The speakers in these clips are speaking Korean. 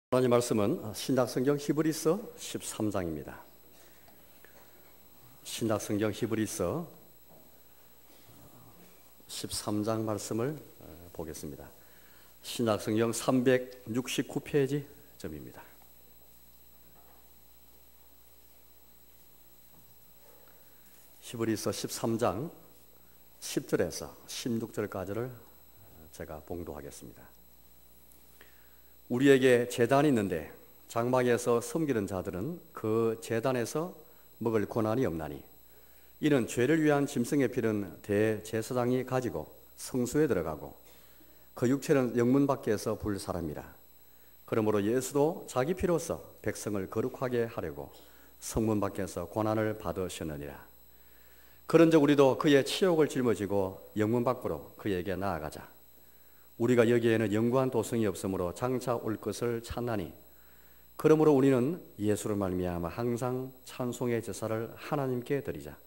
하나님 말씀은 신약성경 히브리서 13장입니다. 신약성경 히브리서 13장 말씀을 보겠습니다. 신약성경 369페이지 점입니다. 히브리서 13장 10절에서 16절까지를 제가 봉독하겠습니다. 우리에게 제단이 있는데 장막에서 섬기는 자들은 그 제단에서 먹을 권한이 없나니 이는 죄를 위한 짐승의 피는 대제사장이 가지고 성소에 들어가고 그 육체는 영문 밖에서 불 사람이라. 그러므로 예수도 자기 피로써 백성을 거룩하게 하려고 성문 밖에서 권한을 받으셨느니라. 그런즉 우리도 그의 치욕을 짊어지고 영문 밖으로 그에게 나아가자. 우리가 여기에는 영구한 도성이 없으므로 장차 올 것을 찾나니 그러므로 우리는 예수를 말미암아 항상 찬송의 제사를 하나님께 드리자.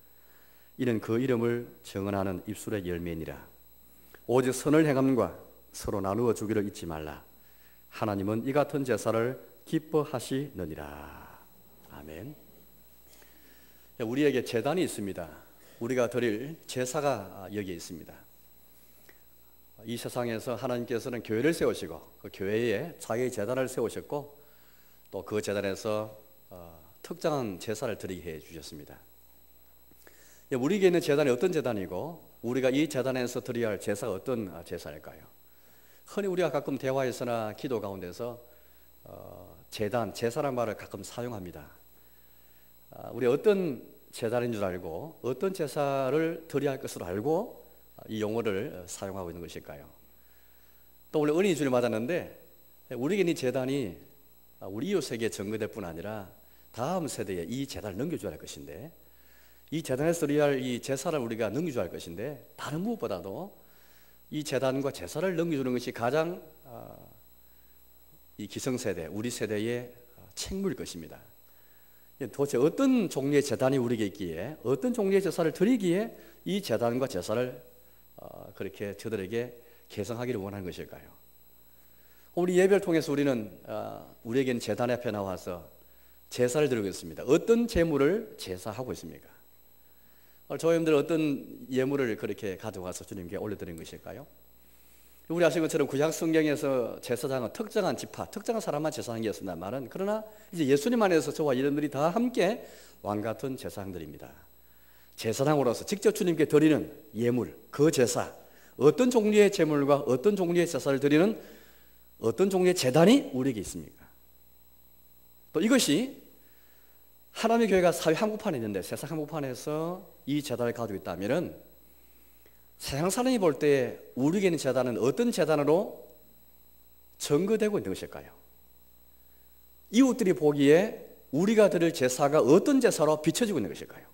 이는 그 이름을 정언하는 입술의 열매니라. 오직 선을 행함과 서로 나누어 주기를 잊지 말라. 하나님은 이 같은 제사를 기뻐하시느니라. 아멘. 우리에게 제단이 있습니다. 우리가 드릴 제사가 여기에 있습니다. 이 세상에서 하나님께서는 교회를 세우시고 그 교회에 자기의 제단을 세우셨고 또 그 제단에서 특정한 제사를 드리게 해 주셨습니다. 우리에게 있는 제단이 어떤 제단이고 우리가 이 제단에서 드려야 할 제사가 어떤 제사일까요? 흔히 우리가 가끔 대화에서나 기도 가운데서 제단, 제사라는 말을 가끔 사용합니다. 우리 어떤 제단인 줄 알고 어떤 제사를 드려야 할 것으로 알고 이 용어를 사용하고 있는 것일까요? 또 오늘 은혜 주님 받았는데 우리에게 이 제단이 우리 이웃에게 전거될 뿐 아니라 다음 세대에 이 제단을 넘겨줘야 할 것인데 이 제단에서 드려야 할 이 제사를 우리가 넘겨줘야 할 것인데 다른 무엇보다도 이 제단과 제사를 넘겨주는 것이 가장 이 기성세대, 우리 세대의 책무일 것입니다. 도대체 어떤 종류의 제단이 우리에게 있기에 어떤 종류의 제사를 드리기에 이 제단과 제사를 그렇게 저들에게 개성하기를 원하는 것일까요? 우리 예배를 통해서 우리는 우리에게는 제단 앞에 나와서 제사를 드리고 있습니다. 어떤 제물을 제사하고 있습니까? 저희 여러분들 어떤 예물을 그렇게 가져가서 주님께 올려드린 것일까요? 우리 아시는 것처럼 구약 성경에서 제사장은 특정한 지파, 특정한 사람만 제사하는 게 었습니다만은 그러나 이제 예수님 안에서 저와 여러분들이 다 함께 왕같은 제사장들입니다. 제사장으로서 직접 주님께 드리는 예물, 그 제사, 어떤 종류의 제물과 어떤 종류의 제사를 드리는 어떤 종류의 제단이 우리에게 있습니까? 또 이것이 하나님의 교회가 사회 한복판에 있는데 세상 한복판에서 이 제단을 가지고 있다면 세상 사람이 볼 때 우리에게 있는 제단은 어떤 제단으로 전거되고 있는 것일까요? 이웃들이 보기에 우리가 드릴 제사가 어떤 제사로 비춰지고 있는 것일까요?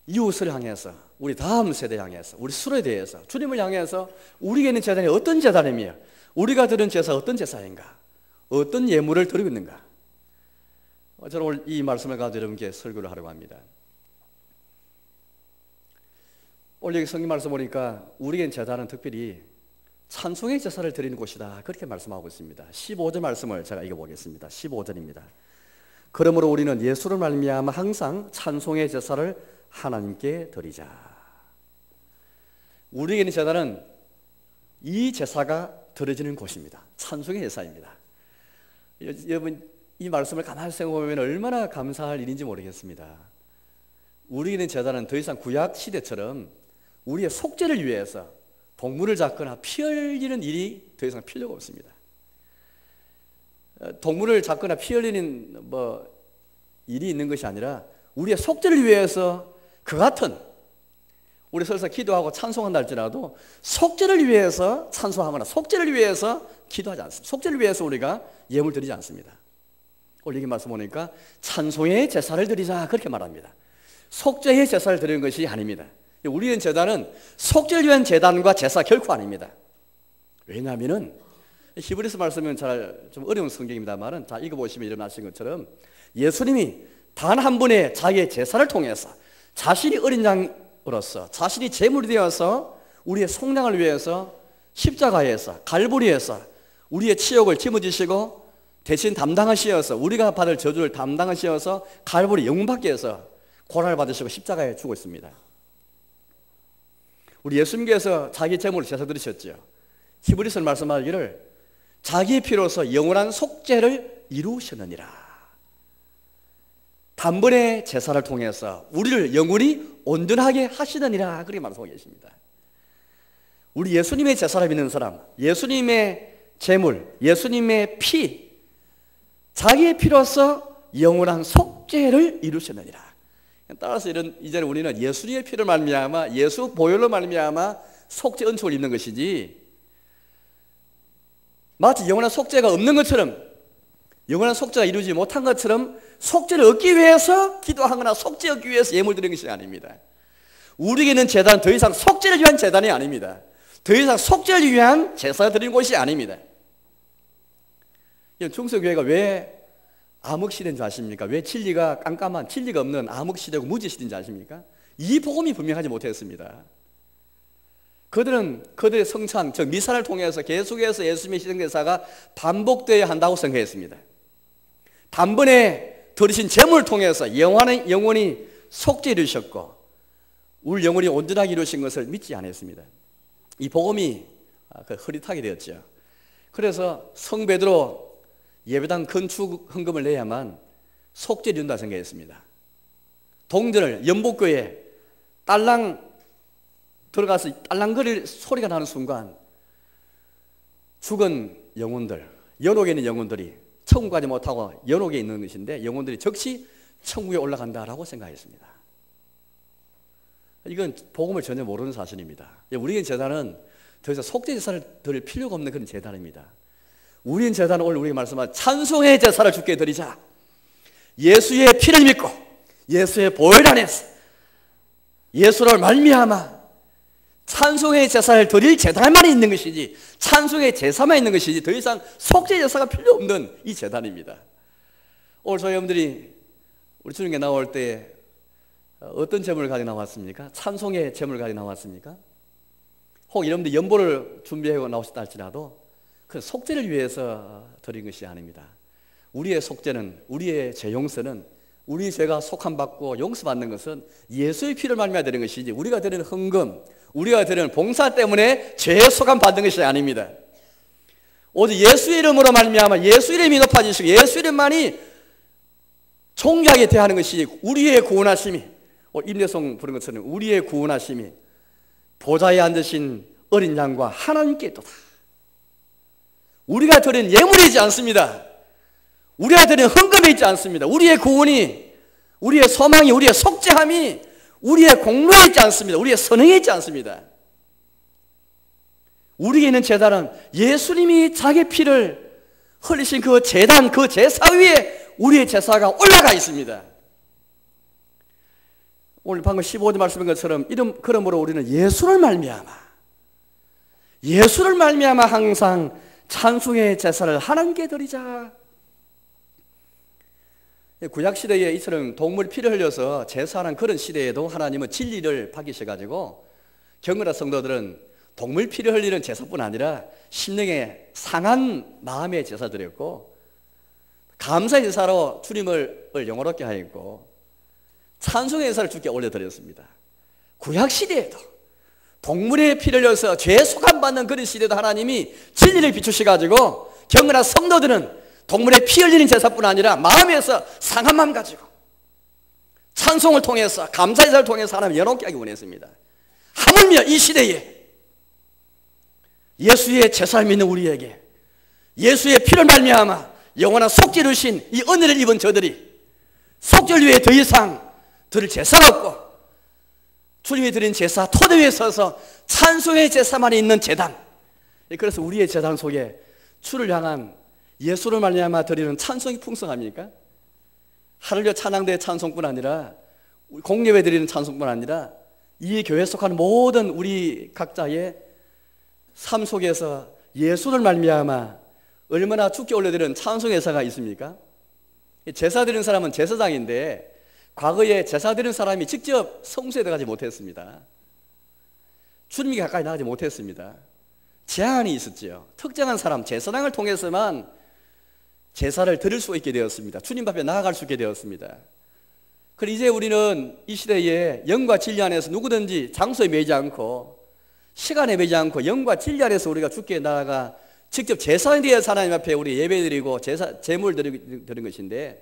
이웃을 향해서, 우리 다음 세대 향해서, 우리 수로에 대해서, 주님을 향해서 우리에게 있는 제단이 어떤 제단이며 우리가 드린 제사 어떤 제사인가, 어떤 예물을 드리고 있는가. 저는 오늘 이 말씀을 가지고 여러분께 설교를 하려고 합니다. 오늘 여기 성경 말씀 보니까 우리에게 있는 제단은 특별히 찬송의 제사를 드리는 곳이다, 그렇게 말씀하고 있습니다. 15절 말씀을 제가 읽어보겠습니다. 15절입니다. 그러므로 우리는 예수를 말미암아 항상 찬송의 제사를 하나님께 드리자. 우리에게 있는 제단은 이 제사가 드려지는 곳입니다. 찬송의 제사입니다. 여러분 이 말씀을 가만히 생각해보면 얼마나 감사할 일인지 모르겠습니다. 우리에게 있는 제단은 더 이상 구약 시대처럼 우리의 속죄를 위해서 동물을 잡거나 피 흘리는 일이 더 이상 필요가 없습니다. 동물을 잡거나 피 흘리는 일이 있는 것이 아니라 우리의 속죄를 위해서 그 같은, 우리 설사 기도하고 찬송한다 할지라도 속죄를 위해서 찬송하거나 속죄를 위해서 기도하지 않습니다. 속죄를 위해서 우리가 예물 드리지 않습니다. 오늘 여기 말씀 보니까 찬송의 제사를 드리자, 그렇게 말합니다. 속죄의 제사를 드리는 것이 아닙니다. 우리의 제단은 속죄를 위한 제단과 제사 결코 아닙니다. 왜냐하면 히브리서 말씀은 좀 어려운 성경입니다만은 자 읽어보시면 일어나신 것처럼 예수님이 단 한 분의 자기의 제사를 통해서 자신이 어린 양으로서 자신이 제물이 되어서 우리의 속량을 위해서 십자가에서 갈보리에서 우리의 치욕을 짊어지시고 대신 담당하시어서 우리가 받을 저주를 담당하시어서 갈보리 영웅받게 해서 고난을 받으시고 십자가에 죽고 있습니다. 우리 예수님께서 자기 제물을 제사 드리셨죠. 히브리서는 말씀하기를 자기의 피로서 영원한 속죄를 이루셨느니라. 단번에 제사를 통해서 우리를 영원히 온전하게 하시느니라 그렇게 말씀하고 계십니다. 우리 예수님의 제사를 믿는 사람, 예수님의 제물, 예수님의 피, 자기의 피로서 영원한 속죄를 이루셨느니라. 따라서 이제는 우리는 예수님의 피를 말미암아 예수 보혈로 말미암아 속죄 은총을 입는 것이지, 마치 영원한 속죄가 없는 것처럼, 영원한 속죄가 이루지 못한 것처럼 속죄를 얻기 위해서 기도하거나 속죄 얻기 위해서 예물 드리는 것이 아닙니다. 우리에게는 제단은 더 이상 속죄를 위한 제단이 아닙니다. 더 이상 속죄를 위한 제사를 드리는 곳이 아닙니다. 중세교회가 왜 암흑시대인 줄 아십니까? 왜 진리가 깜깜한, 진리가 없는 암흑시대고 무지시대인 줄 아십니까? 이 복음이 분명하지 못했습니다. 그들의 성찬, 즉 미사를 통해서 계속해서 예수님의 희생제사가 반복되어야 한다고 생각했습니다. 단번에 들으신 제물을 통해서 영원히 속죄 이루셨고 우리 영혼이 온전하게 이루신 것을 믿지 않았습니다. 이 복음이 흐릿하게 되었죠. 그래서 성 베드로 예배당 건축 헌금을 내야만 속죄를 이룬다 생각했습니다. 동전을 연복교에 딸랑 들어가서 딸랑거릴 소리가 나는 순간 죽은 영혼들, 연옥에 있는 영혼들이 천국 가지 못하고 연옥에 있는 것인데 영혼들이 즉시 천국에 올라간다라고 생각했습니다. 이건 복음을 전혀 모르는 사실입니다. 우리의 제단은 더 이상 속죄 제사를 드릴 필요가 없는 그런 제단입니다. 우리의 제단은 오늘 우리가 말씀한 찬송의 제사를 주께 드리자. 예수의 피를 믿고 예수의 보혈 안에서 예수를 말미암아 찬송의 제사를 드릴 제단만 있는 것이지, 찬송의 제사만 있는 것이지 더 이상 속죄 제사가 필요 없는 이 제단입니다. 오늘 저희 여러분들이 우리 주님께 나올 때 어떤 제물을 가지고 나왔습니까? 찬송의 제물을 가지고 나왔습니까? 혹 여러분들 연보를 준비하고 나오셨다 할지라도 그 속죄를 위해서 드린 것이 아닙니다. 우리의 속죄는, 우리의 죄 용서는, 우리 죄가 속함받고 용서받는 것은 예수의 피를 말미암아 드리는 것이지 우리가 드리는 헌금, 우리가 드리는 봉사 때문에 죄의 속함받는 것이 아닙니다. 오직 예수의 이름으로 말미암아 예수 이름이 높아지시고 예수 이름만이 존귀하게 대하는 것이 우리의 구원하심이, 임대성 부른 것처럼 우리의 구원하심이 보좌에 앉으신 어린 양과 하나님께 있도다. 우리가 드린 예물이 있지 않습니다. 우리가 드린 헌금이 있지 않습니다. 우리의 구원이, 우리의 소망이, 우리의 속죄함이 우리의 공로에 있지 않습니다. 우리의 선행에 있지 않습니다. 우리에게 있는 제단은 예수님이 자기 피를 흘리신 그 제단, 그 제사 위에 우리의 제사가 올라가 있습니다. 오늘 방금 15절 말씀인 것처럼 그러므로 우리는 예수를 말미암아 항상 찬송의 제사를 하나님께 드리자. 구약시대에 이처럼 동물 피를 흘려서 제사하는 그런 시대에도 하나님은 진리를 밝히셔가지고 경건한 성도들은 동물 피를 흘리는 제사뿐 아니라 심령의 상한 마음의 제사 드렸고 감사의 제사로 주님을 영화롭게 하였고 찬송의 제사를 주께 올려드렸습니다. 구약시대에도 동물의 피를 흘려서 죄 속함받는 그런 시대도 하나님이 진리를 비추셔가지고 경건한 성도들은 동물의 피 흘리는 제사뿐 아니라 마음에서 상한 마음 가지고 찬송을 통해서 감사 제사를 통해서 하나님 영롭게 하기 원했습니다. 하물며 이 시대에 예수의 제사를 믿는 우리에게 예수의 피를 말미암아 영원한 속죄를 주신 이 은혜를 입은 저들이 속죄를 위해 더 이상 드릴 제사가 없고 주님이 드린 제사 토대 위에 서서 찬송의 제사만 있는 제단, 그래서 우리의 제단 속에 주를 향한 예수를 말미암아 드리는 찬송이 풍성합니까? 할렐루야 찬양대의 찬송뿐 아니라 공예배 드리는 찬송뿐 아니라 이 교회에 속하는 모든 우리 각자의 삶 속에서 예수를 말미암아 얼마나 주께 올려드리는 찬송의 제사가 있습니까? 제사 드리는 사람은 제사장인데 과거에 제사 드리는 사람이 직접 성소에 들어가지 못했습니다. 주님께 가까이 나가지 못했습니다. 제한이 있었지요. 특정한 사람, 제사장을 통해서만 제사를 드릴 수 있게 되었습니다. 주님 앞에 나아갈 수 있게 되었습니다. 그럼 이제 우리는 이 시대에 영과 진리 안에서 누구든지 장소에 매이지 않고 시간에 매이지 않고 영과 진리 안에서 우리가 주께 나아가 직접 제사장이 되어서 하나님 앞에 우리 예배드리고 제물 드리는 것인데,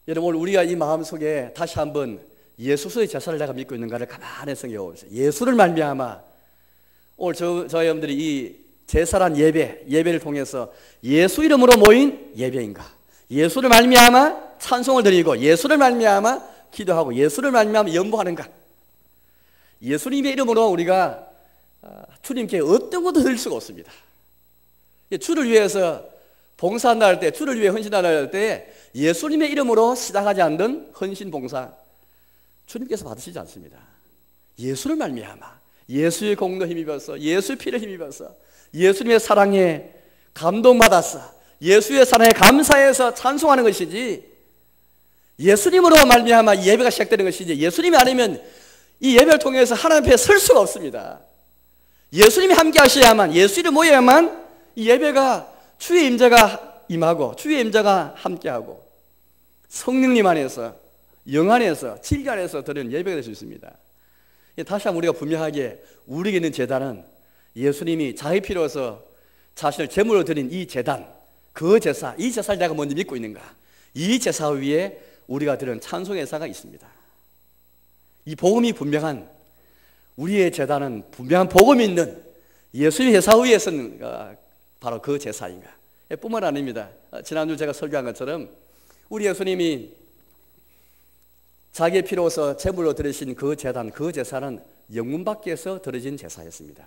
여러분 오늘 우리가 이 마음속에 다시 한번 예수의 제사를 내가 믿고 있는가를 가만히 생각해 보세요. 예수를 말미암아 오늘 저희 여러분들이 이 제사란 예배를 통해서 예수 이름으로 모인 예배인가, 예수를 말미암아 찬송을 드리고 예수를 말미암아 기도하고 예수를 말미암아 연보하는가, 예수님의 이름으로 우리가 주님께 어떤 것도 드릴 수가 없습니다. 주를 위해서 봉사한다 할 때, 주를 위해 헌신한다 할 때 예수님의 이름으로 시작하지 않는 헌신 봉사 주님께서 받으시지 않습니다. 예수를 말미암아 예수의 공로 힘입어서 예수의 피를 힘입어서 예수님의 사랑에 감동받았어 예수의 사랑에 감사해서 찬송하는 것이지, 예수님으로 말미암아 이 예배가 시작되는 것이지, 예수님이 아니면 이 예배를 통해서 하나님 앞에 설 수가 없습니다. 예수님이 함께 하셔야만, 예수 이름 모여야만 이 예배가 주의 임재가 임하고 주의 임재가 함께하고 성령님 안에서 영 안에서 진리 안에서 드리는 예배가 될 수 있습니다. 다시 한번 우리가 분명하게 우리에게 있는 제단은 예수님이 자기 피로서 자신을 제물로 드린 이 제단, 그 제사, 이 제사를 내가 먼저 믿고 있는가, 이 제사 위에 우리가 드리는 찬송의 제사가 있습니다. 이 복음이 분명한 우리의 제단은 분명한 복음이 있는 예수의 제사 위에 서는 바로 그 제사인가 뿐만 아닙니다. 지난주 제가 설교한 것처럼 우리 예수님이 자기의 피로서 제물로 드리신 그 제단, 그 제사는 영문 밖에서 드려진 제사였습니다.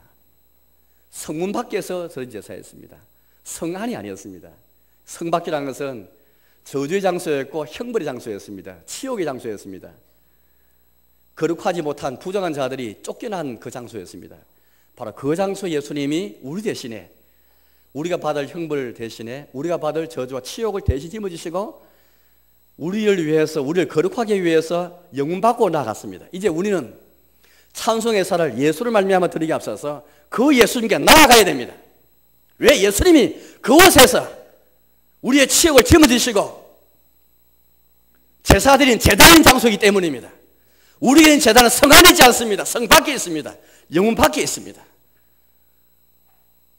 성문 밖에서 드린 제사였습니다. 성 안이 아니었습니다. 성 밖이라는 것은 저주의 장소였고 형벌의 장소였습니다. 치욕의 장소였습니다. 거룩하지 못한 부정한 자들이 쫓겨난 그 장소였습니다. 바로 그 장소 예수님이 우리 대신에, 우리가 받을 형벌 대신에, 우리가 받을 저주와 치욕을 대신 짊어지시고 우리를 위해서, 우리를 거룩하게 위해서 영문 받고 나아갔습니다. 이제 우리는 찬송의 사를 예수를 말미암아 드리기 앞서서 그 예수님께 나아가야 됩니다. 왜? 예수님이 그곳에서 우리의 치욕을 짊어지시고 제사드린 제단인 장소이기 때문입니다. 우리에게는 제단은 성 안에 있지 않습니다. 성 밖에 있습니다. 영문 밖에 있습니다.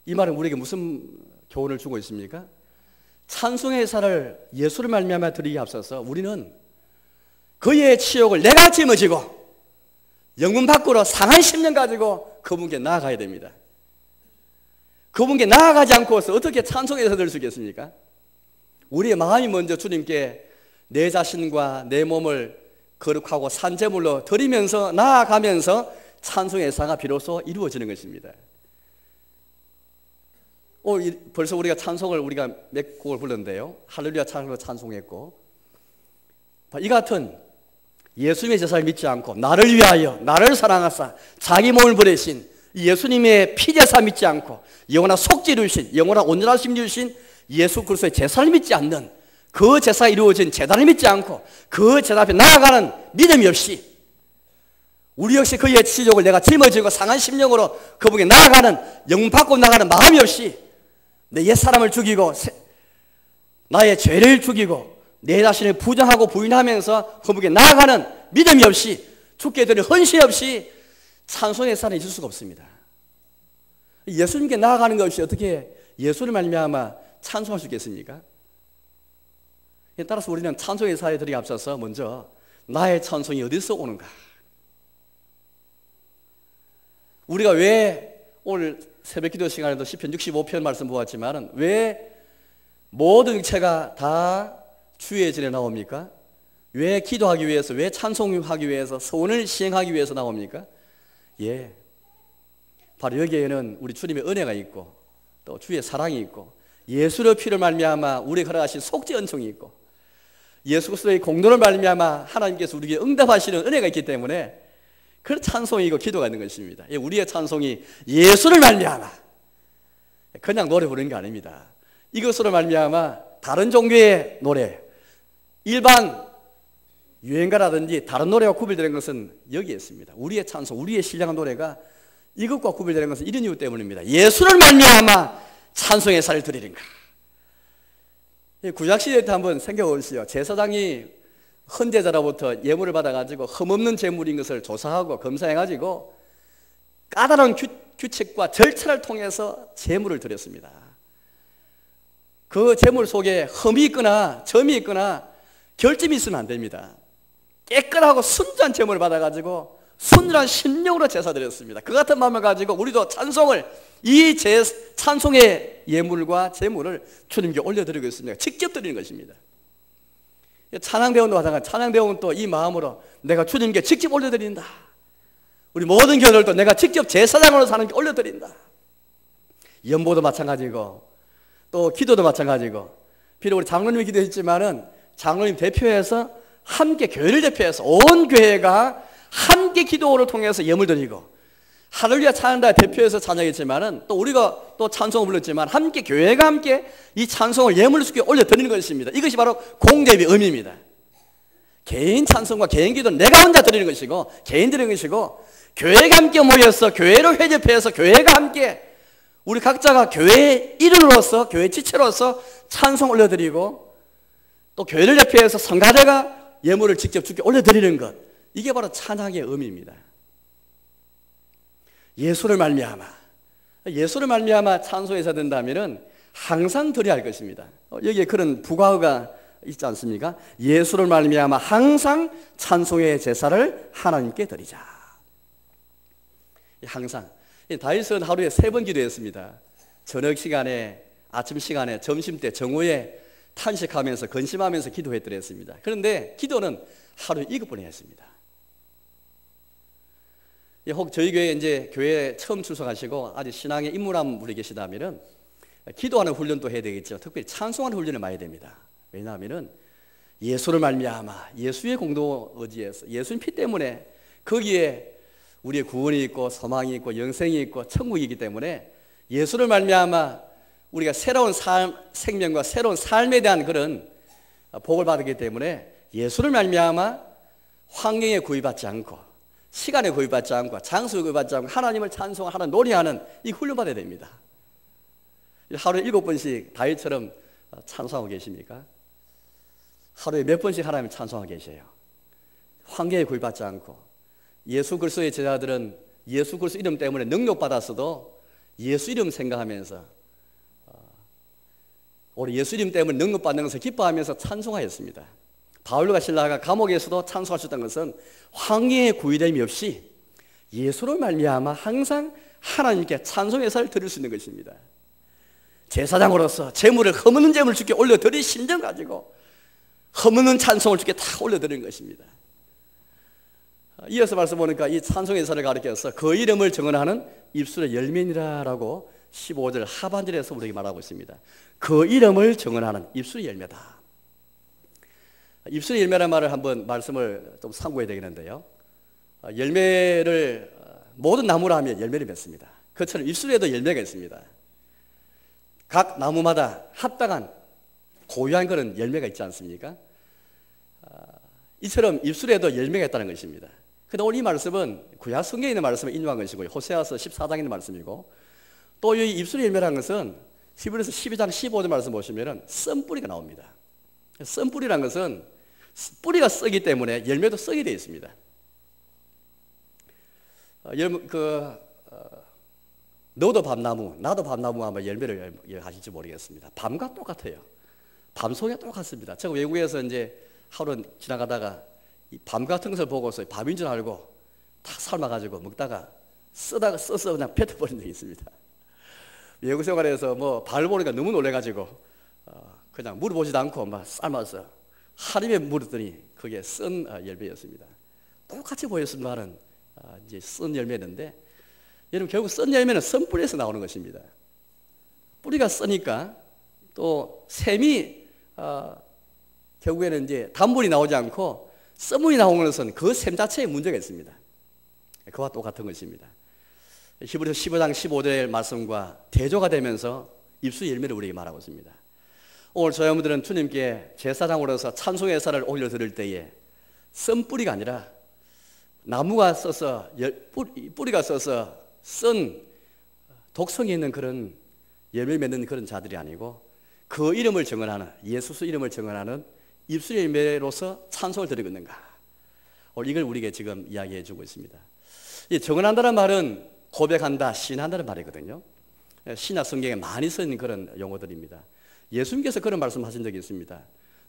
이 말은 우리에게 무슨 교훈을 주고 있습니까? 찬송의 제사를 예수를 말미암아 드리기 앞서서 우리는 그의 치욕을 내가 짊어지고 영문 밖으로 상한 심령 가지고 그분께 나아가야 됩니다. 그분께 나아가지 않고서 어떻게 찬송의 제사를 드릴 수 있겠습니까? 우리의 마음이 먼저 주님께 내 자신과 내 몸을 거룩하고 산제물로 드리면서 나아가면서 찬송의 제사가 비로소 이루어지는 것입니다. 벌써 우리가 찬송을 우리가 몇 곡을 불렀는데요. 할렐루야 찬송을 찬송했고, 이 같은 예수님의 제사를 믿지 않고 나를 위하여 나를 사랑하사 자기 몸을 버리신 예수님의 피제사 믿지 않고 영원한 속죄 주신, 영원한 온전하심 주신 예수 그리스도의 제사를 믿지 않는, 그 제사가 이루어진 제단을 믿지 않고 그 제단 앞에 나아가는 믿음이 없이 우리 역시 그의 치욕을 내가 짊어지고 상한 심령으로 그분께 나아가는, 영문 받고 나가는 마음이 없이 내 옛사람을 죽이고 나의 죄를 죽이고 내 자신을 부정하고 부인하면서 그분께 나아가는 믿음이 없이, 주께 드릴 헌신 없이 찬송의 제사는 있을 수가 없습니다. 예수님께 나아가는 것 없이 어떻게 예수를 말미암아 찬송할 수 있겠습니까? 따라서 우리는 찬송의 제사에 드리기 앞서서 먼저 나의 찬송이 어디서 오는가, 우리가 왜 오늘 새벽기도 시간에도 시편 65편 말씀 보았지만 왜 모든 육체가 다 주의 전에 나옵니까? 왜 기도하기 위해서, 왜 찬송하기 위해서, 소원을 시행하기 위해서 나옵니까? 예, 바로 여기에는 우리 주님의 은혜가 있고 또 주의 사랑이 있고 예수의 피를 말미암아 우리에게 허락하신 속죄 은총이 있고 예수 그리스도의 공로를 말미암아 하나님께서 우리에게 응답하시는 은혜가 있기 때문에 그 찬송이고 기도가 있는 것입니다. 우리의 찬송이 예수를 말미암아 그냥 노래 부르는 게 아닙니다. 이것으로 말미암아 다른 종교의 노래, 일반 유행가라든지 다른 노래와 구별되는 것은 여기에 있습니다. 우리의 찬송, 우리의 신령한 노래가 이것과 구별되는 것은 이런 이유 때문입니다. 예수를 말미암아 찬송의 예사를 드리는가. 구약시대 때 한번 생각해보시죠. 제사장이 헌제자로부터 예물을 받아가지고 흠없는 제물인 것을 조사하고 검사해가지고 까다로운 규칙과 절차를 통해서 제물을 드렸습니다. 그 제물 속에 흠이 있거나 점이 있거나 결점이 있으면 안 됩니다. 깨끗하고 순수한 제물을 받아가지고 순전한 심령으로 제사 드렸습니다. 그 같은 마음을 가지고 우리도 찬송을, 이 찬송의 예물과 제물을 주님께 올려드리고 있습니다. 직접 드리는 것입니다. 찬양대원도 마찬가지. 찬양대원은 또 이 마음으로 내가 주님께 직접 올려드린다. 우리 모든 교회들도 내가 직접 제사장으로 사는 게 올려드린다. 연보도 마찬가지고 또 기도도 마찬가지고, 비록 우리 장로님이 기도했지만은 장로님 대표해서 함께, 교회를 대표해서 온 교회가 함께 기도를 통해서 예물 드리고, 할렐루야 찬양단 대표해서 찬양했지만은 또 우리가 또 찬송을 불렀지만 함께, 교회가 함께 이 찬송을 예물로 주께 올려드리는 것입니다. 이것이 바로 공제의 의미입니다. 개인 찬송과 개인 기도는 내가 혼자 드리는 것이고, 개인 드리는 것이고, 교회가 함께 모여서 교회로 회접해서 교회가 함께, 우리 각자가 교회의 일원으로서, 교회 지체로서 찬송 올려드리고, 또 교회를 대표해서 성가대가 예물을 직접 주께 올려드리는 것, 이게 바로 찬양의 의미입니다. 예수를 말미암아 찬송해서 된다면은 항상 드려야 할 것입니다. 여기에 그런 부가어가 있지 않습니까? 예수를 말미암아 항상 찬송의 제사를 하나님께 드리자. 항상. 다윗은 하루에 3번 기도했습니다. 저녁 시간에, 아침 시간에, 점심 때, 정오에 탄식하면서 근심하면서 기도했더랬습니다. 그런데 기도는 하루에 7번 했습니다. 혹 저희 교회에 이제 교회에 처음 출석하시고 아직 신앙에 입문한 분이 계시다면은 기도하는 훈련도 해야 되겠죠. 특별히 찬송하는 훈련을 많이 됩니다. 왜냐하면은 예수를 말미암아, 예수의 공도 의지에서, 예수님 피 때문에 거기에 우리의 구원이 있고 소망이 있고 영생이 있고 천국이기 때문에 예수를 말미암아 우리가 새로운 생명과 새로운 삶에 대한 그런 복을 받았기 때문에 예수를 말미암아 환경에 구애받지 않고, 시간에 구애받지 않고, 장소에 구애받지 않고 하나님을 찬송하는, 노래하는 이 훈련받아야 됩니다. 하루에 7번씩 다윗처럼 찬송하고 계십니까? 하루에 몇 번씩 하나님을 찬송하고 계세요? 환경에 구애받지 않고. 예수 그리스도의 제자들은 예수 그리스도 이름 때문에 능력받았어도 예수 이름 생각하면서, 우리 예수 이름 때문에 능력받는 것을 기뻐하면서 찬송하였습니다. 바울과 실라가 감옥에서도 찬송할 수 있다는 것은 황해의 구애됨이 없이 예수로 말미암아 항상 하나님께 찬송의 예사를 드릴 수 있는 것입니다. 제사장으로서 제물을, 흠없는 제물을 주께 올려드릴 심정 가지고 흠없는 찬송을 주께 다 올려드리는 것입니다. 이어서 말씀 보니까 이 찬송의 예사를 가리켜서 그 이름을 증언하는 입술의 열매니라라고 15절 하반절에서 우리에게 말하고 있습니다. 그 이름을 증언하는 입술의 열매다. 입술의 열매라는 말을 한번 말씀을 좀 참고해야 되겠는데요. 열매를, 모든 나무라 하면 열매를 맺습니다. 그처럼 입술에도 열매가 있습니다. 각 나무마다 합당한 고유한 그런 열매가 있지 않습니까? 이처럼 입술에도 열매가 있다는 것입니다. 그런데 오늘 이 말씀은 구약 성경에 있는 말씀을 인용한 것이고요. 호세아서 14장에 있는 말씀이고, 또 이 입술의 열매라는 것은 히브리서 12장 15절 말씀 보시면 썬뿌리가 나옵니다. 썬뿌리라는 것은 뿌리가 썩기 때문에 열매도 썩게 되어 있습니다. 너도 밤나무, 나도 밤나무 아마 열매를 하실지 모르겠습니다. 밤과 똑같아요. 밤 속에 똑같습니다. 제가 외국에서 이제 하루 지나가다가 이 밤 같은 것을 보고서 밤인 줄 알고 탁 삶아가지고 먹다가 써서 그냥 뱉어버린 적이 있습니다. 외국 생활에서 뭐 밤을 보니까 너무 놀래가지고 그냥 물어보지도 않고 막 삶아서 하루에 물었더니 그게 쓴 열매였습니다. 똑같이 보였습니다만 이제 쓴 열매였는데, 여러분 결국 쓴 열매는 썬뿌리에서 나오는 것입니다. 뿌리가 쓰니까 또 샘이 결국에는 이제 단물이 나오지 않고 썬물이 나오는 것은 그 샘 자체에 문제가 있습니다. 그와 똑같은 것입니다. 히브리서 15장 15절의 말씀과 대조가 되면서 입술 열매를 우리에게 말하고 있습니다. 오늘 저희 여러분들은 주님께 제사장으로서 찬송의 예사를 올려드릴 때에 썬뿌리가 아니라 나무가 써서 뿌리가 써서 쓴 독성이 있는 그런 열매 맺는 그런 자들이 아니고 그 이름을 증언하는, 예수 이름을 증언하는 입술 열매로서 찬송을 드리고 있는가. 오늘 이걸 우리에게 지금 이야기해 주고 있습니다. 이 증언한다는 말은 고백한다, 시인한다는 말이거든요. 신약 성경에 많이 쓰인 그런 용어들입니다. 예수님께서 그런 말씀하신 적이 있습니다.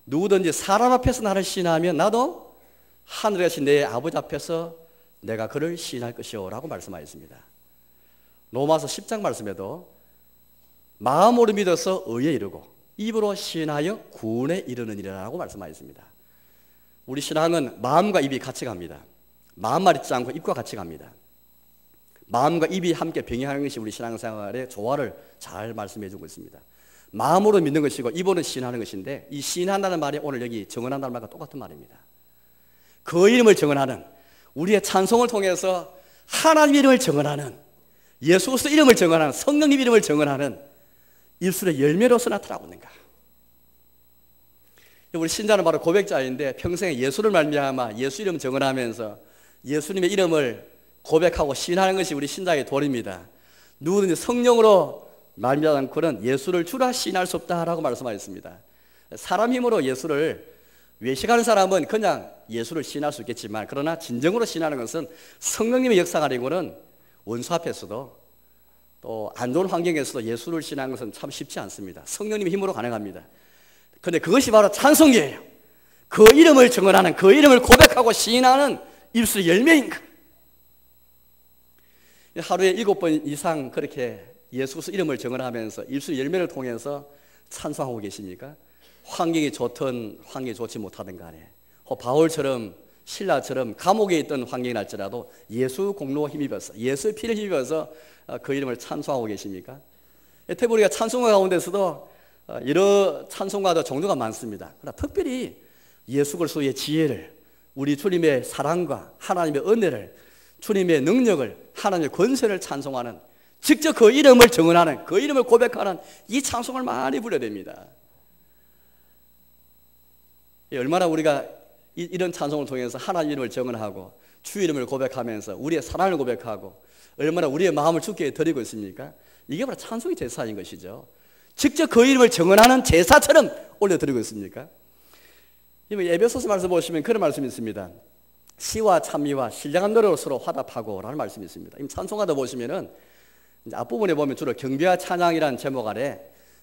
누구든지 사람 앞에서 나를 시인하면 나도 하늘에 계신 내 아버지 앞에서 내가 그를 시인할 것이요 라고 말씀하셨습니다. 로마서 10장 말씀에도 마음으로 믿어서 의에 이르고 입으로 시인하여 구원에 이르느니라고 말씀하셨습니다. 우리 신앙은 마음과 입이 같이 갑니다. 마음만 있지 않고 입과 같이 갑니다. 마음과 입이 함께 병행하는 것이 우리 신앙생활의 조화를 잘 말씀해 주고 있습니다. 마음으로 믿는 것이고 입으로 시인하는 것인데, 이 시인한다는 말이 오늘 여기 증언한다는 말과 똑같은 말입니다. 그 이름을 증언하는, 우리의 찬송을 통해서 하나님 이름을 증언하는, 예수 그리스도 이름을 증언하는, 성령님 이름을 증언하는 입술의 열매로서 나타나고 있는가. 우리 신자는 바로 고백자인데 평생에 예수를 말미암아 예수 이름 증언하면서 예수님의 이름을 고백하고 시인하는 것이 우리 신자의 도리입니다. 누구든지 성령으로 말미암지 않고는 예수를 주라 시인할 수 없다라고 말씀하셨습니다. 사람 힘으로 예수를 외식하는 사람은 그냥 예수를 시인할 수 있겠지만, 그러나 진정으로 시인하는 것은 성령님의 역사 아니고는 원수 앞에서도 또 안 좋은 환경에서도 예수를 시인하는 것은 참 쉽지 않습니다. 성령님의 힘으로 가능합니다. 그런데 그것이 바로 찬송이에요. 그 이름을 증언하는, 그 이름을 고백하고 시인하는 입술의 열매인가. 하루에 7번 이상 그렇게 예수 그리스도 이름을 증언하면서 입술 열매를 통해서 찬송하고 계십니까? 환경이 좋든 환경이 좋지 못하든 간에, 바울처럼 신라처럼 감옥에 있던 환경이랄지라도 예수 공로 힘입어서, 예수의 피를 힘입어서 그 이름을 찬송하고 계십니까? 대부분 우리가 찬송가 가운데서도 여러 찬송가도 종류가 많습니다. 그러나 특별히 예수 그리스도의 지혜를, 우리 주님의 사랑과 하나님의 은혜를, 주님의 능력을, 하나님의 권세를 찬송하는, 직접 그 이름을 증언하는, 그 이름을 고백하는 이 찬송을 많이 불러야 됩니다. 얼마나 우리가 이런 찬송을 통해서 하나님 이름을 증언하고 주 이름을 고백하면서 우리의 사랑을 고백하고 얼마나 우리의 마음을 주께 드리고 있습니까? 이게 바로 찬송의 제사인 것이죠. 직접 그 이름을 증언하는 제사처럼 올려드리고 있습니까? 에베소서 말씀 보시면 그런 말씀이 있습니다. 시와 찬미와 신령한 노래로 서로 화답하고 라는 말씀이 있습니다. 찬송가도 보시면은 앞부분에 보면 주로 경배와 찬양이라는 제목 아래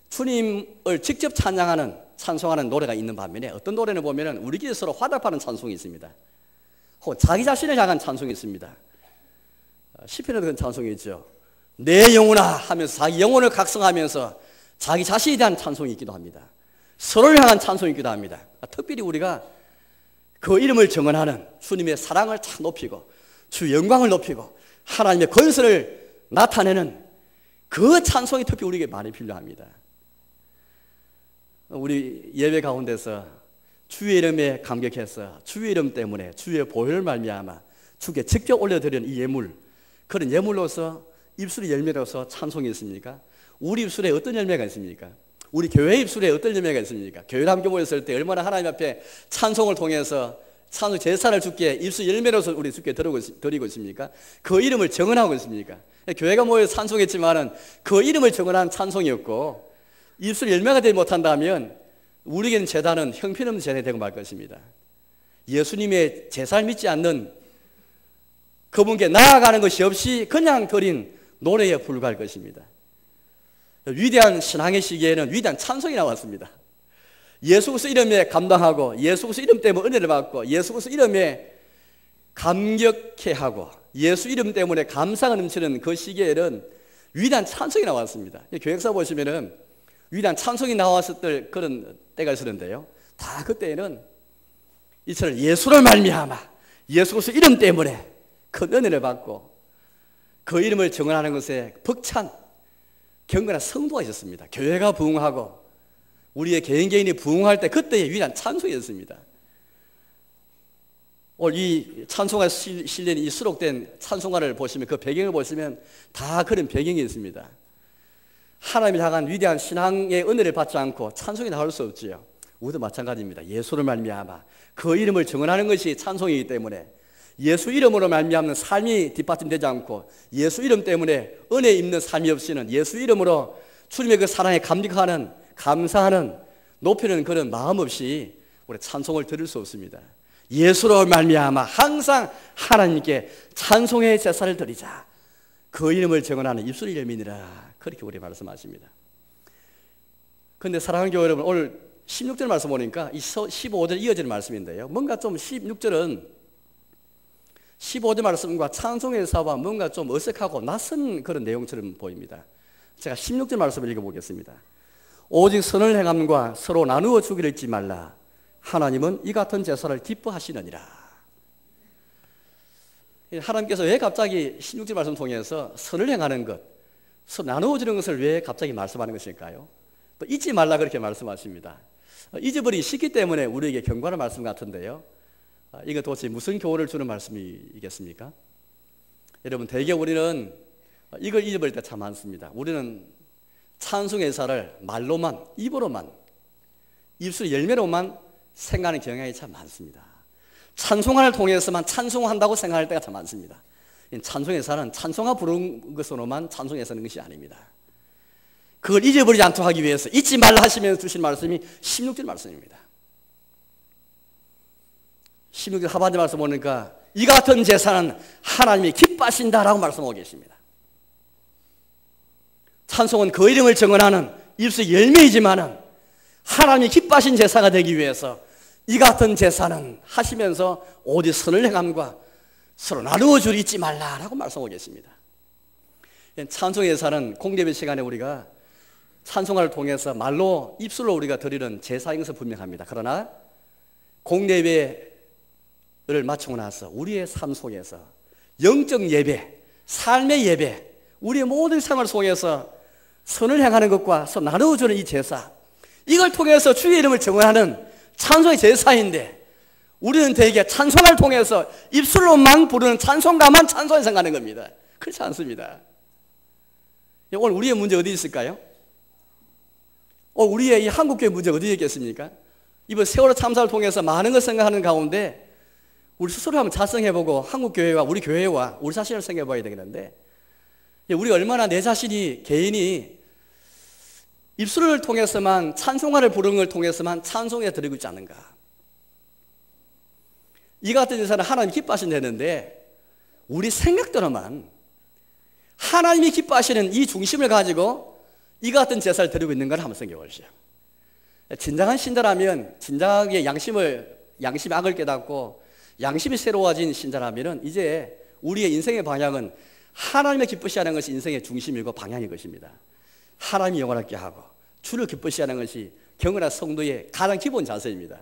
주님을 직접 찬양하는, 찬송하는 노래가 있는 반면에 어떤 노래는 보면은 우리끼리 서로 화답하는 찬송이 있습니다. 혹은 자기 자신을 향한 찬송이 있습니다. 시편에도 그런 찬송이 있죠. 내 영혼아 하면서 자기 영혼을 각성하면서 자기 자신에 대한 찬송이 있기도 합니다. 서로를 향한 찬송이 있기도 합니다. 특별히 우리가 그 이름을 증언하는 주님의 사랑을 참 높이고 주 영광을 높이고 하나님의 권세를 나타내는 그 찬송이 특히 우리에게 많이 필요합니다. 우리 예배 가운데서 주의 이름에 감격해서 주의 이름 때문에 주의 보혈을 말미암아 주께 직접 올려드리는 이 예물, 그런 예물로서 입술의 열매로서 찬송이 있습니까? 우리 입술에 어떤 열매가 있습니까? 우리 교회 입술에 어떤 열매가 있습니까? 교회를 함께 모였을 때 얼마나 하나님 앞에 찬송을 통해서 찬송 제사를 주께 입술 열매로서 우리 주께 드리고 있습니까? 그 이름을 증언하고 있습니까? 교회가 모여서 찬송했지만은 그 이름을 증언한 찬송이었고, 입술 열매가 되지 못한다면 우리에게는 제단은 형편없는 제단이 되고 말 것입니다. 예수님의 제사를 믿지 않는 그분께 나아가는 것이 없이 그냥 드린 노래에 불과할 것입니다. 위대한 신앙의 시기에는 위대한 찬송이 나왔습니다. 예수 그리스도 이름에 감당하고 예수 그리스도 이름 때문에 은혜를 받고 예수 그리스도 이름에 감격해하고 예수 이름 때문에 감사가 넘치는 그 시기에는 위대한 찬송이 나왔습니다. 교역사 보시면은 위대한 찬송이 나왔을 때 그런 때가 있었는데요, 다 그때에는 이처럼 예수를 말미암아 예수 그리스도 이름 때문에 큰 은혜를 받고 그 이름을 증언하는 것에 벅찬 경건한 성도가 있었습니다. 교회가 부흥하고 우리의 개인이 부흥할 때 그때의 위대한 찬송이었습니다. 오늘 이 찬송가에 실린 이 수록된 찬송가를 보시면, 그 배경을 보시면 다 그런 배경이 있습니다. 하나님을 향한 위대한 신앙의 은혜를 받지 않고 찬송이 나올 수 없지요. 우리도 마찬가지입니다. 예수를 말미암아 그 이름을 증언하는 것이 찬송이기 때문에 예수 이름으로 말미암는 삶이 뒷받침되지 않고 예수 이름 때문에 은혜 입는 삶이 없이는 예수 이름으로 주님의 그 사랑에 감격하는, 감사하는, 높이는 그런 마음 없이 우리 찬송을 드릴 수 없습니다. 예수로 말미암아 항상 하나님께 찬송의 제사를 드리자. 그 이름을 정언하는 입술의 열매니라. 그렇게 우리 말씀하십니다. 그런데 사랑하는 교회 여러분, 오늘 16절 말씀 보니까 이 15절 이어지는 말씀인데요, 뭔가 좀 16절은 15절 말씀과 찬송의 사와 뭔가 좀 어색하고 낯선 그런 내용처럼 보입니다. 제가 16절 말씀을 읽어보겠습니다. 오직 선을 행함과 서로 나누어 주기를 잊지 말라. 하나님은 이 같은 제사를 기뻐하시느니라. 하나님께서 왜 갑자기 16절 말씀 통해서 선을 행하는 것, 서로 나누어 주는 것을 왜 갑자기 말씀하는 것일까요? 또 잊지 말라 그렇게 말씀하십니다. 잊어버리기 쉽기 때문에 우리에게 경고하는 말씀 같은데요, 이거 도대체 무슨 교훈을 주는 말씀이겠습니까? 여러분, 대개 우리는 이걸 잊어버릴 때 참 많습니다. 우리는 찬송의 제사를 말로만, 입으로만, 입술 열매로만 생각하는 경향이 참 많습니다. 찬송을 통해서만 찬송한다고 생각할 때가 참 많습니다. 찬송의 제사는 찬송가 부르는 것으로만 찬송해 서는 것이 아닙니다. 그걸 잊어버리지 않도록 하기 위해서 잊지 말라 하시면서 주신 말씀이 16절 말씀입니다. 16절 하반절 말씀 보니까 이 같은 제사는 하나님이 기뻐하신다라고 말씀하고 계십니다. 찬송은 그 이름을 정언하는 입술 열매이지만은 하나님이 기뻐하신 제사가 되기 위해서 이 같은 제사는 하시면서 오직 선을 행함과 서로 나누어 주리 잊지 말라라고 말씀하고 계십니다. 찬송의 제사는 공예배 시간에 우리가 찬송을 통해서 말로, 입술로 우리가 드리는 제사인 것은 분명합니다. 그러나 공예배를 마치고 나서 우리의 삶 속에서 영적 예배, 삶의 예배, 우리의 모든 생활 속에서 선을 행하는 것과 서로 나누어주는 이 제사, 이걸 통해서 주의 이름을 정언하는 찬송의 제사인데, 우리는 대개 찬송을 통해서 입술로만 부르는 찬송가만 찬송에 생각하는 겁니다. 그렇지 않습니다. 오늘 우리의 문제 어디 있을까요? 우리의 이 한국교회 문제 어디에 있겠습니까? 이번 세월호 참사를 통해서 많은 걸 생각하는 가운데 우리 스스로 한번 자성해보고 한국교회와 우리 교회와 우리 자신을 생각해봐야 되겠는데, 우리 얼마나 내 자신이, 개인이 입술을 통해서만, 찬송가를 부르는 걸 통해서만 찬송해 드리고 있지 않는가. 이 같은 제사는 하나님 기뻐하신다는데 우리 생각대로만 하나님이 기뻐하시는 이 중심을 가지고 이 같은 제사를 드리고 있는 걸 한번 생각해 보십시오. 진정한 신자라면, 진정하게 양심이 악을 깨닫고 양심이 새로워진 신자라면 이제 우리의 인생의 방향은 하나님의 기쁘시하는 것이 인생의 중심이고 방향인 것입니다. 하나님이 영원하게 하고 주를 기쁘시하는 것이 경건한 성도의 가장 기본 자세입니다.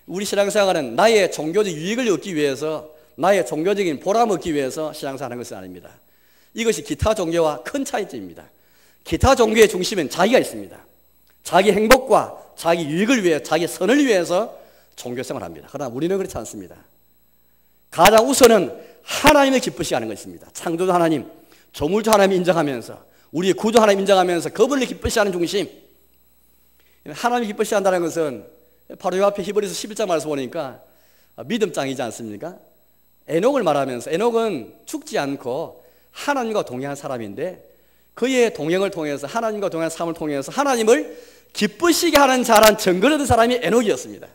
우리 신앙생활은 나의 종교적 유익을 얻기 위해서, 나의 종교적인 보람을 얻기 위해서 신앙생활하는 것은 아닙니다. 이것이 기타 종교와 큰 차이점입니다. 기타 종교의 중심엔 자기가 있습니다. 자기 행복과 자기 유익을 위해, 자기 선을 위해서 종교생활을 합니다. 그러나 우리는 그렇지 않습니다. 가장 우선은 하나님을 기쁘시하는 것입니다. 창조주 하나님, 조물주 하나님 인정하면서, 우리의 구주 하나님 인정하면서 그분을 기쁘시하는 중심. 하나님을 기쁘시한다는 것은 바로 이 앞에 히브리서 11장 말씀 보니까 믿음장이지 않습니까? 에녹을 말하면서, 에녹은 죽지 않고 하나님과 동행한 사람인데 그의 동행을 통해서, 하나님과 동행한 삶을 통해서 하나님을 기쁘시게 하는 자란 증거를 얻은 사람이 에녹이었습니다.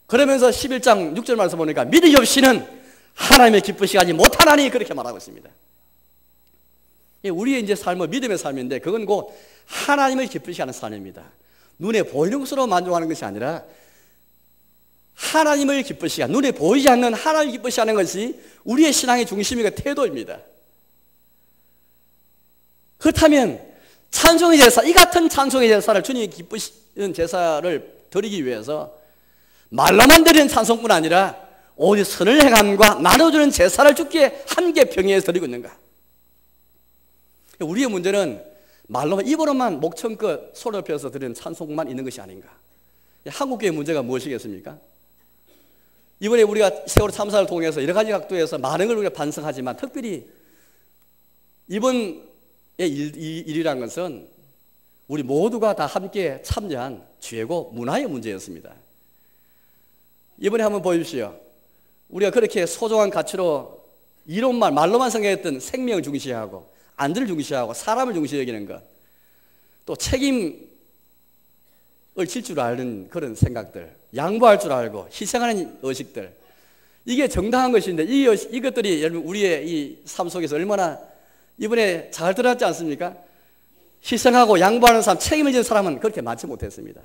그러면서 11장 6절 말씀 보니까 믿음이 없이는 하나님을 기쁘시게 하지 못하나니 그렇게 말하고 있습니다. 우리의 이제 삶은 믿음의 삶인데 그건 곧 하나님을 기쁘시게 하는 삶입니다. 눈에 보이는 것으로 만족하는 것이 아니라 하나님을 기쁘시게 하는, 눈에 보이지 않는 하나님을 기쁘시게 하는 것이 우리의 신앙의 중심이고 태도입니다. 그렇다면 찬송의 제사, 이 같은 찬송의 제사를, 주님이 기쁘시는 제사를 드리기 위해서 말로만 드리는 찬송뿐 아니라 오직 선을 행함과 나눠주는 제사를 주께 함께 병행해서 드리고 있는가. 우리의 문제는 말로만, 입으로만 목청껏 소리 높여서 드리는 찬송만 있는 것이 아닌가. 한국교회의 문제가 무엇이겠습니까? 이번에 우리가 세월호 참사를 통해서 여러 가지 각도에서 많은 걸 우리가 반성하지만 특별히 이번의 일이라는 것은 우리 모두가 다 함께 참여한 죄고 문화의 문제였습니다. 이번에 한번 보십시오. 우리가 그렇게 소중한 가치로 이론만 말로만 생각했던 생명을 중시하고 안전을 중시하고 사람을 중시 여기는 것, 또 책임을 질 줄 아는 그런 생각들, 양보할 줄 알고 희생하는 의식들, 이게 정당한 것인데 이것들이 여러분 우리의 이 삶 속에서 얼마나 이번에 잘 드러났지 않습니까? 희생하고 양보하는 사람, 책임을 지는 사람은 그렇게 많지 못했습니다.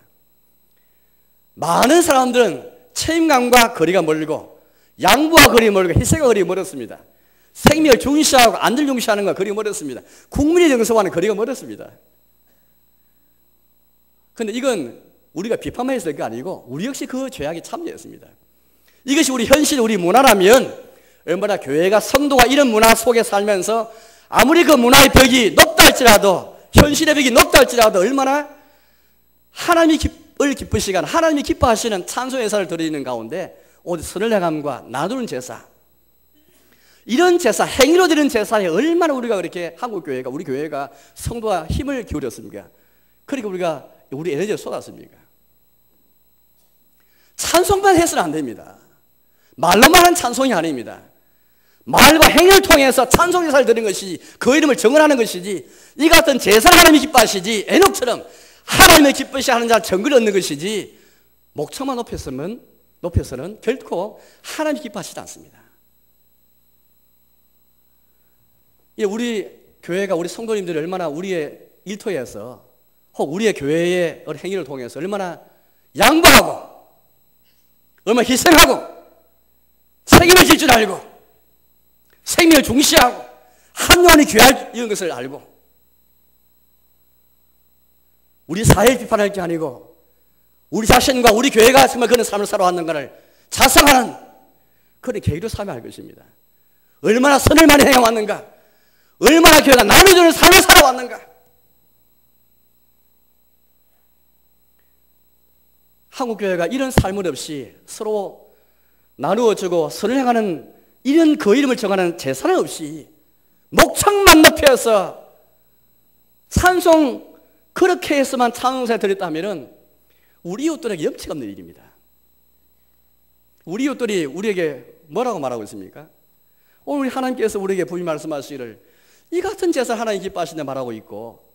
많은 사람들은 책임감과 거리가 멀고 양보와 거리 멀고 희생과 거리 멀었습니다. 생명을 중시하고 안전을 중시하는 것 거리가 멀었습니다. 국민의 정서와는 거리가 멀었습니다. 그런데 이건 우리가 비판만 했을 게 아니고 우리 역시 그 죄악에 참여했습니다. 이것이 우리 현실, 우리 문화라면 얼마나 교회가 성도가 이런 문화 속에 살면서 아무리 그 문화의 벽이 높다 할지라도, 현실의 벽이 높다 할지라도 얼마나 하나님을 기쁘시간, 하나님이 기뻐하시는 찬송 예사를 드리는 가운데 오직 선을 행함과 나누는 제사, 이런 제사, 행위로 드리는 제사에 얼마나 우리가 그렇게 한국교회가, 우리 교회가 성도와 힘을 기울였습니까? 그러니까 우리가 우리 에너지를 쏟았습니까? 찬송만 해서는 안 됩니다. 말로만 하는 찬송이 아닙니다. 말과 행위를 통해서 찬송 제사를 드리는 것이지, 그 이름을 정언하는 것이지, 이 같은 제사를 하나님이 기뻐하시지, 에녹처럼 하나님의 기쁘시하는 자 정글을 얻는 것이지, 목청만 높여서는 결코 하나님이 기뻐하시지 않습니다. 우리 교회가, 우리 성도님들이 얼마나 우리의 일터에서 혹 우리의 교회의 행위를 통해서 얼마나 양보하고 얼마나 희생하고 책임을 질 줄 알고 생명을 중시하고 한 영혼이 귀할 이런 것을 알고, 우리 사회를 비판할 게 아니고 우리 자신과 우리 교회가 정말 그런 삶을 살아왔는가를 자성하는 그런 계기로 삼아야 할 것입니다. 얼마나 선을 많이 행해왔는가, 얼마나 교회가 나눠주는 삶을 살아왔는가. 한국교회가 이런 삶을 없이 서로 나누어주고 선을 행하는 이런 그 이름을 정하는 제사는 없이 목청만 높여서 찬송 그렇게 해서만 찬송사에 드렸다면 우리 이웃들에게 염치가 없는 일입니다. 우리 이웃들이 우리에게 뭐라고 말하고 있습니까? 오늘 하나님께서 우리에게 분명히 말씀하시기를 이 같은 제사 하나님 기뻐하신다 말하고 있고,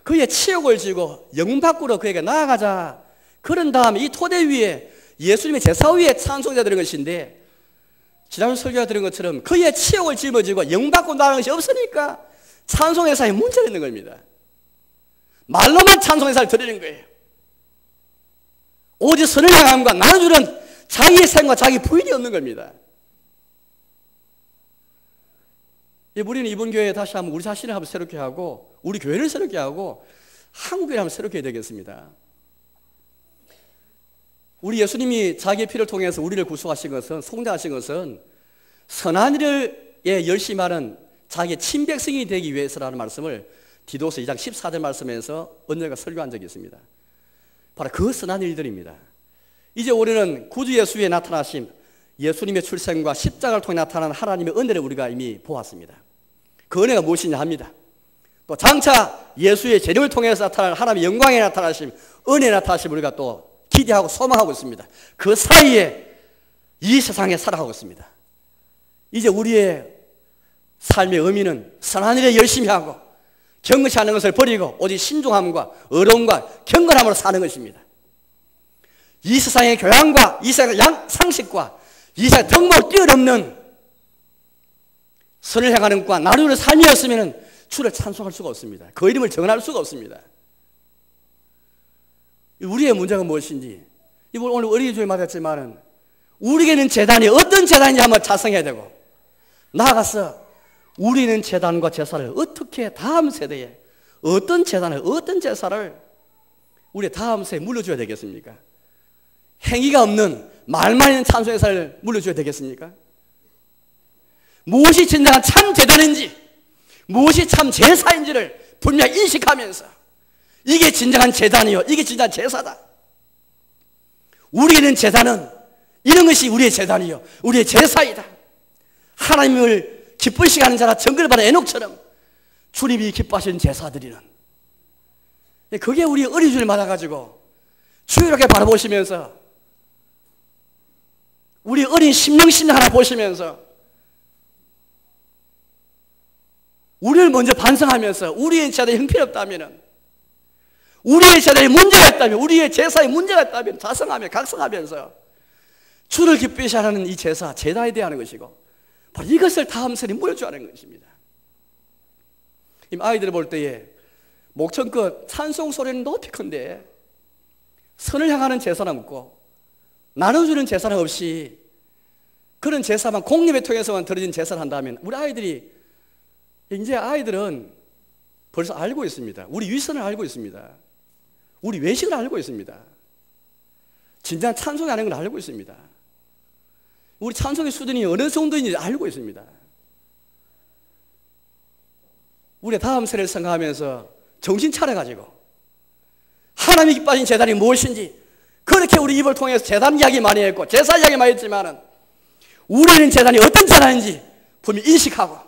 그의 치욕을 지고 영문 밖으로 그에게 나아가자. 그런 다음에 이 토대 위에 예수님의 제사 위에 찬송자 드린 것인데, 지난주 설교가 드린 것처럼 그의 치욕을 짊어지고 영문 밖으로 나아가는 것이 없으니까 찬송회사에 문제가 있는 겁니다. 말로만 찬송회사를 드리는 거예요. 오직 선을 향함과 나눠주는 자기의 생과 자기 부인이 없는 겁니다. 우리는 이번 교회에 다시 한번 우리 자신을 한번 새롭게 하고 우리 교회를 새롭게 하고 한국교회를 한번 새롭게 해야 되겠습니다. 우리 예수님이 자기의 피를 통해서 우리를 구속하신 것은, 송장하신 것은 선한 일에 열심히 하는 자기의 친백성이 되기 위해서라는 말씀을 디도서 2장 14절 말씀에서 언제가 설교한 적이 있습니다. 바로 그 선한 일들입니다. 이제 우리는 구주 예수의 나타나심, 예수님의 출생과 십자가를 통해 나타난 하나님의 은혜를 우리가 이미 보았습니다. 그 은혜가 무엇이냐 합니다. 또 장차 예수의 재림을 통해서 나타날 하나님의 영광에 나타나심, 은혜에 나타나심 우리가 또 기대하고 소망하고 있습니다. 그 사이에 이 세상에 살아가고 있습니다. 이제 우리의 삶의 의미는 선한 일에 열심히 하고 경건치 않은 것을 버리고 오직 신중함과 의로움과 경건함으로 사는 것입니다. 이 세상의 교양과 이 세상의 상식과 이 세상의 덕목을 뛰어넘는 선을 행하는 것과 나누는 삶이었으면 주를 찬송할 수가 없습니다. 그 이름을 정언할 수가 없습니다. 우리의 문제가 무엇인지, 이번 오늘 어린이 주에 말했지만 우리에게는 제단이 어떤 제단인지 한번 자성해야 되고, 나아가서 우리는 제단과 제사를 어떻게 다음 세대에 어떤 제단을 어떤 제사를 우리 다음 세대에 물려줘야 되겠습니까? 행위가 없는 말만 있는 찬송 제사를 물려줘야 되겠습니까? 무엇이 진정한 참 제단인지, 무엇이 참 제사인지를 분명히 인식하면서 이게 진정한 제단이요, 이게 진정한 제사다. 우리에게는 제단은 이런 것이 우리의 제단이요, 우리의 제사이다. 하나님을 기쁘시게 하는 자라 정글을 받은 에녹처럼 주님이 기뻐하시는 제사드리는, 그게 우리 어린이주를 맞아가지고 주일하게 바라보시면서 우리 어린 심령신 하나 보시면서 우리를 먼저 반성하면서 우리의 제단이 형편없다면, 우리의 제단에 문제가 있다면, 우리의 제사에 문제가 있다면 자성하며 각성하면서 주를 기쁘시 하는 이 제사, 제단에 대하는 것이고, 바로 이것을 다음 세대에 물려줘야 하는 것입니다. 아이들을 볼 때에 목청껏 찬송 소리는 높이 큰데 선을 향하는 제사는 없고 나눠주는 제사는 없이 그런 제사만 공예배 통해서만 드려진 제사를 한다면 우리 아이들이, 이제 아이들은 벌써 알고 있습니다. 우리 위선을 알고 있습니다. 우리 외식을 알고 있습니다. 진짜 찬송하는 걸 알고 있습니다. 우리 찬송의 수준이 어느 정도인지 알고 있습니다. 우리 다음 세대를 생각하면서 정신 차려가지고 하나님이 기뻐하신 제단이 무엇인지, 그렇게 우리 입을 통해서 제단 이야기 많이 했고 제사 이야기 많이 했지만은 우리는 제단이 어떤 제단인지 분명히 인식하고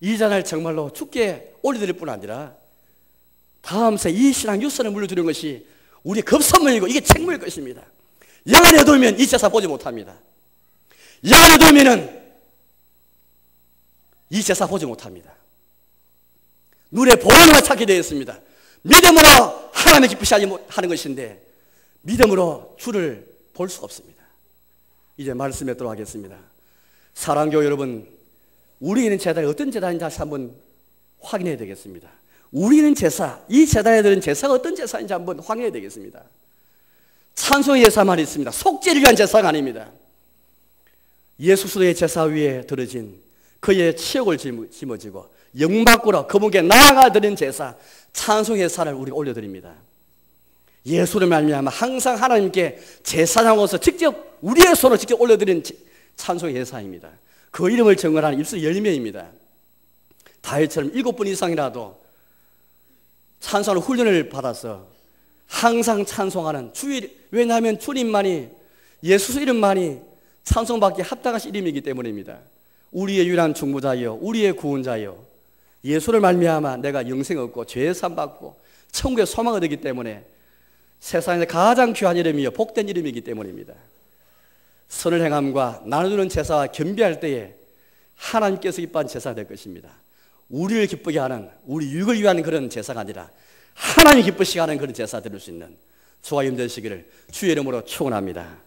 이 제단을 정말로 주께 올려드릴 뿐 아니라 다음 세 이 신앙 유산을 물려주는 것이 우리의 급선물이고 이게 책무일 것입니다. 영안에 두면 이 제사 보지 못합니다. 영안에 두면은 이 제사 보지 못합니다. 눈에 보이는 걸 찾게 되어 있습니다. 믿음으로 하나님의 기쁘시 하는 것인데 믿음으로 주를 볼 수가 없습니다. 이제 말씀하도록 하겠습니다. 사랑교회 여러분, 우리에는 제단이 어떤 제단인지 다시 한번 확인해야 되겠습니다. 우리는 제사, 이 제단에 드는 제사가 어떤 제사인지 한번 확인해야 되겠습니다. 찬송의 제사만 있습니다. 속죄를 위한 제사가 아닙니다. 예수 그리스도의 제사 위에 드려진 그의 치욕을 짊어지고 영받고로 그분께 나아가 드린 제사, 찬송의 제사를 우리가 올려드립니다. 예수를 말미암아 항상 하나님께 제사장으로서 직접 우리의 손으로 직접 올려드린 찬송의 제사입니다. 그 이름을 증언하는 입술 열매입니다. 다윗처럼 7번 이상이라도 찬송하는 훈련을 받아서 항상 찬송하는 왜냐하면 주님만이, 예수 이름만이 찬송받기에 합당하신 이름이기 때문입니다. 우리의 유일한 중보자여, 우리의 구원자여, 예수를 말미암아 내가 영생 얻고 죄 사함받고 천국의 소망을 얻기 때문에 세상에서 가장 귀한 이름이요 복된 이름이기 때문입니다. 선을 행함과 나눠주는 제사와 겸비할 때에 하나님께서 기뻐하는 제사가 될 것입니다. 우리를 기쁘게 하는, 우리 유익을 위한 그런 제사가 아니라 하나님 기쁘시게 하는 그런 제사 드릴 수 있는 저와 여러분 되시기를 주의 이름으로 축원합니다.